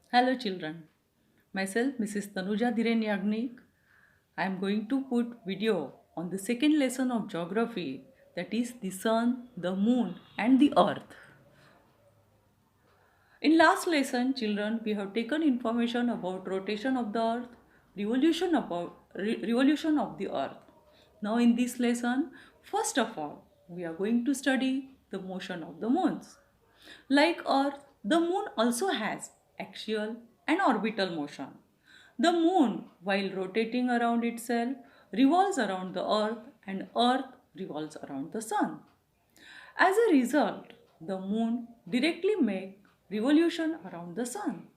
Hello children, myself Mrs. Tanuja Dhiren Yagnik. I am going to put video on the second lesson of geography, that is the sun, the moon and the earth. In last lesson children, we have taken information about rotation of the earth, revolution of the earth. Now in this lesson, first of all, we are going to study the motion of the moons. Like Earth, the moon also has axial and orbital motion. The moon, while rotating around itself, revolves around the earth and earth revolves around the sun. As a result, the moon directly makes revolution around the sun.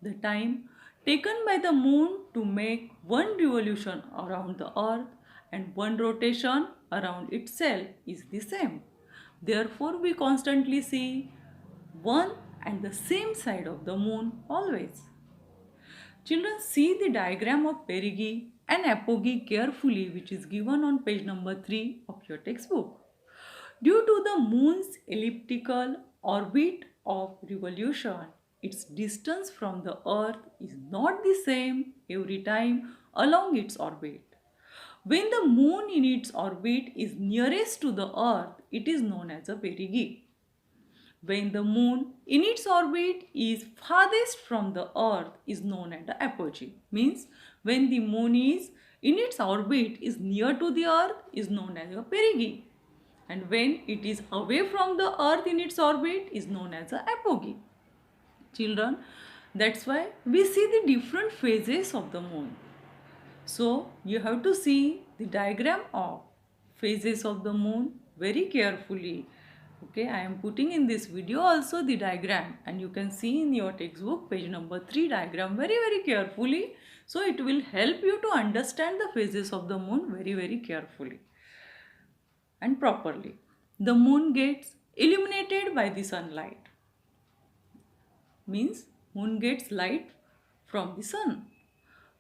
The time taken by the moon to make one revolution around the earth and one rotation around itself is the same. Therefore, we constantly see one and the same side of the moon always. Children, see the diagram of perigee and apogee carefully, which is given on page number 3 of your textbook. Due to the moon's elliptical orbit of revolution, its distance from the earth is not the same every time along its orbit. When the moon in its orbit is nearest to the earth, it is known as a perigee. When the moon in its orbit is farthest from the earth is known as the apogee. Means when the moon is in its orbit is near to the earth is known as a perigee. And when it is away from the earth in its orbit is known as a apogee. Children, that's why we see the different phases of the moon. So you have to see the diagram of phases of the moon very carefully. Okay, I am putting in this video also the diagram and you can see in your textbook page number 3 diagram very carefully. So it will help you to understand the phases of the moon very carefully and properly. The moon gets illuminated by the sunlight. Means moon gets light from the sun.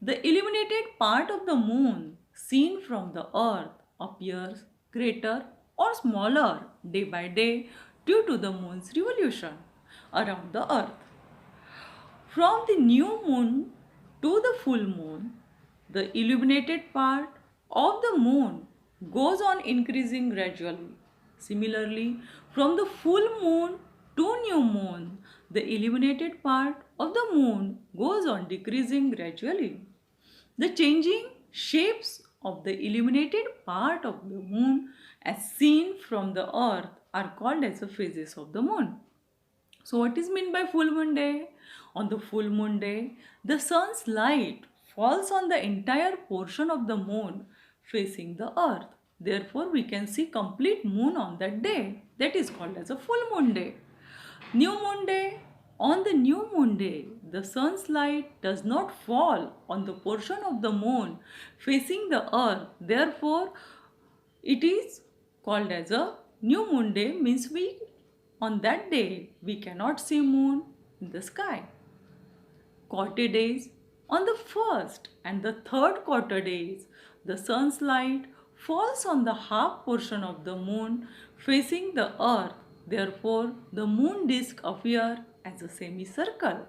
The illuminated part of the moon seen from the earth appears greater or smaller day by day due to the moon's revolution around the earth. From the new moon to the full moon, the illuminated part of the moon goes on increasing gradually. Similarly, from the full moon to new moon, the illuminated part of the moon goes on decreasing gradually. The changing shapes of the illuminated part of the moon as seen from the earth are called as the phases of the moon. So what is meant by full moon day? On the full moon day, the sun's light falls on the entire portion of the moon facing the earth. Therefore, we can see complete moon on that day. That is called as a full moon day. New moon day. On the new moon day, the sun's light does not fall on the portion of the moon facing the earth. Therefore, it is called as a new moon day, means we on that day we cannot see moon in the sky. Quarter days. On the first and the third quarter days, the sun's light falls on the half portion of the moon facing the earth. Therefore, the moon disk appears as a semicircle.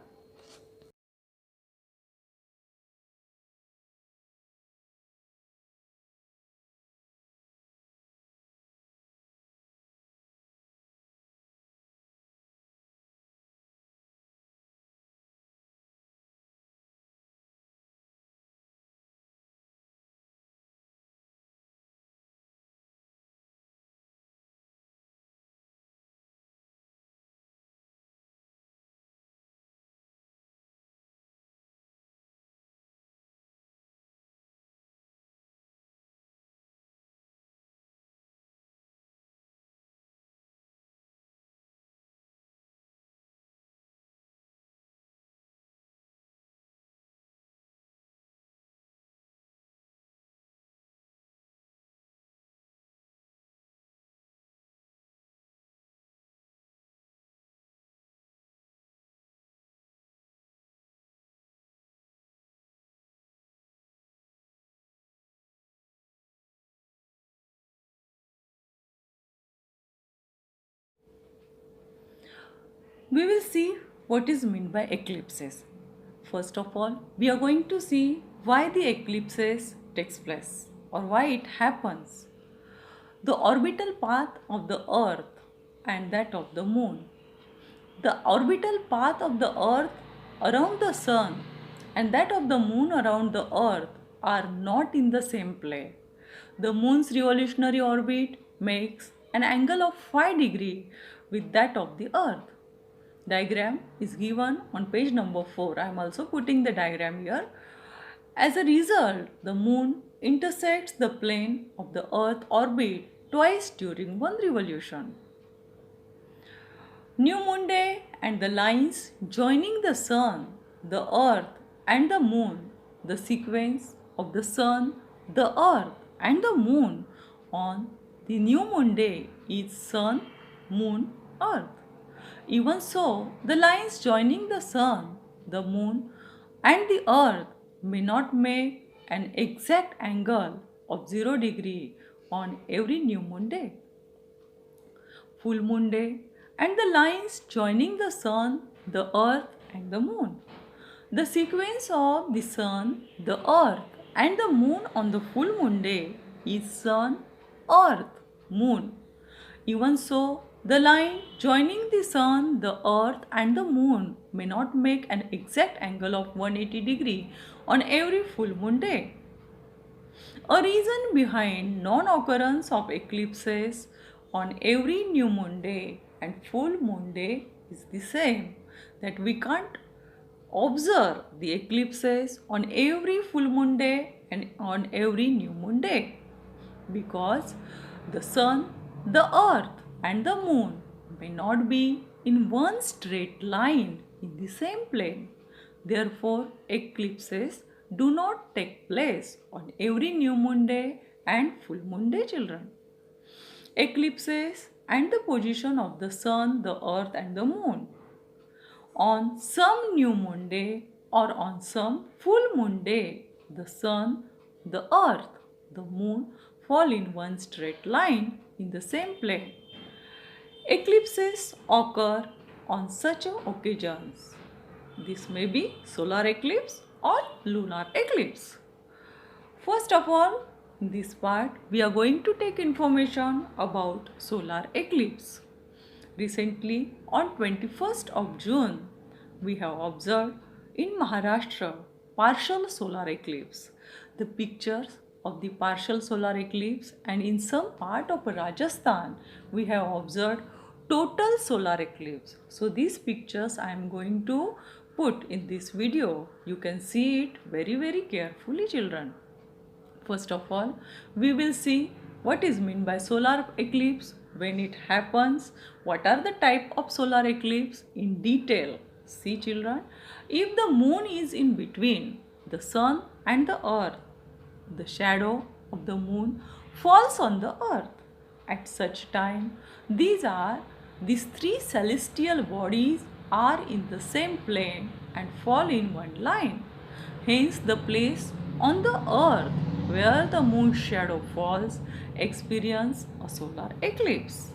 We will see What is meant by eclipses? First of all, we are going to see why the eclipses takes place or why it happens. The orbital path of the earth and that of the moon. The orbital path of the earth around the sun and that of the moon around the earth are not in the same plane. The moon's revolutionary orbit makes an angle of 5 degree with that of the earth. Diagram is given on page number 4. I am also putting the diagram here. As a result, the moon intersects the plane of the earth orbit twice during one revolution. New moon day and the lines joining the sun, the earth and the moon, the sequence of the sun, the earth and the moon on the new moon day is sun, moon, earth. Even so, the lines joining the sun, the moon and the earth may not make an exact angle of 0 degree on every new moon day. Full moon day and the lines joining the sun, the earth and the moon. The sequence of the sun, the earth and the moon on the full moon day is sun, earth, moon. Even so, the line joining the sun, the earth and the moon may not make an exact angle of 180 degree on every full moon day. A reason behind non-occurrence of eclipses on every new moon day and full moon day is the same, that we can't observe the eclipses on every full moon day and on every new moon day because the sun, the earth and the moon may not be in one straight line in the same plane. Therefore, eclipses do not take place on every new moon day and full moon day, children. Eclipses and the position of the sun, the earth and the moon. On some new moon day or on some full moon day, the sun, the earth, the moon fall in one straight line in the same plane. Eclipses occur on such occasions. This may be solar eclipse or lunar eclipse. First of all, in this part, we are going to take information about solar eclipse. Recently, on 21st of June, we have observed in Maharashtra partial solar eclipse. The pictures of the partial solar eclipse, and in some part of Rajasthan, we have observed total solar eclipse. So these pictures I am going to put in this video. You can see it very carefully, children. First of all, we will see what is meant by solar eclipse, when it happens, what are the type of solar eclipse in detail. See, children, if the moon is in between the sun and the earth, the shadow of the moon falls on the earth. At such time, these three celestial bodies are in the same plane and fall in one line. Hence, the place on the earth where the moon's shadow falls experience a solar eclipse.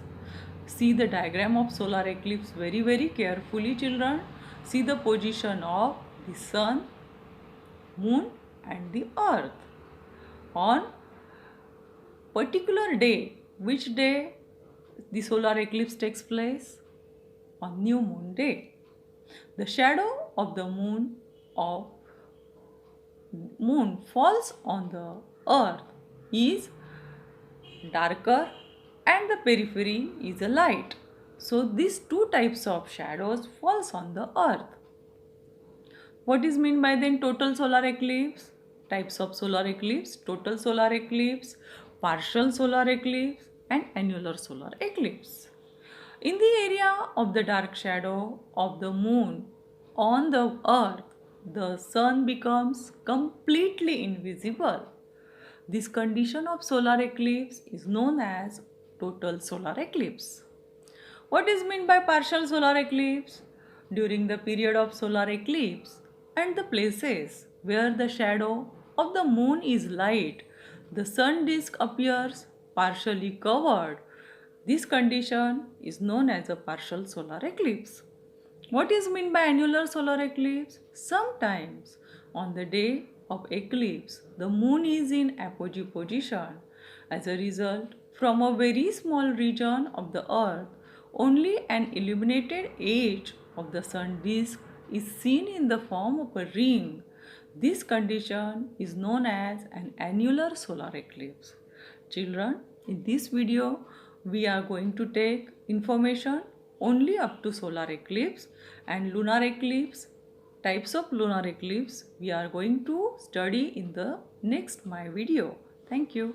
See the diagram of solar eclipse very carefully, children. See the position of the sun, moon and the earth on particular day. Which day the solar eclipse takes place? On new moon day. The shadow of the moon falls on the earth is darker and the periphery is a light. So these two types of shadows falls on the earth. What is meant by then total solar eclipse? Types of solar eclipse: total solar eclipse, partial solar eclipse and annular solar eclipse. In the area of the dark shadow of the moon on the earth, the sun becomes completely invisible. This condition of solar eclipse is known as total solar eclipse. What is meant by partial solar eclipse? During the period of solar eclipse and the places where the shadow of the moon is light, the sun disk appears partially covered. This condition is known as a partial solar eclipse. What is meant by annular solar eclipse? Sometimes on the day of eclipse, the moon is in apogee position. As a result, from a very small region of the earth, only an illuminated edge of the sun disk is seen in the form of a ring. This condition is known as an annular solar eclipse. Children, in this video, we are going to take information only up to solar eclipse and lunar eclipse. Types of lunar eclipse we are going to study in the next my video. Thank you.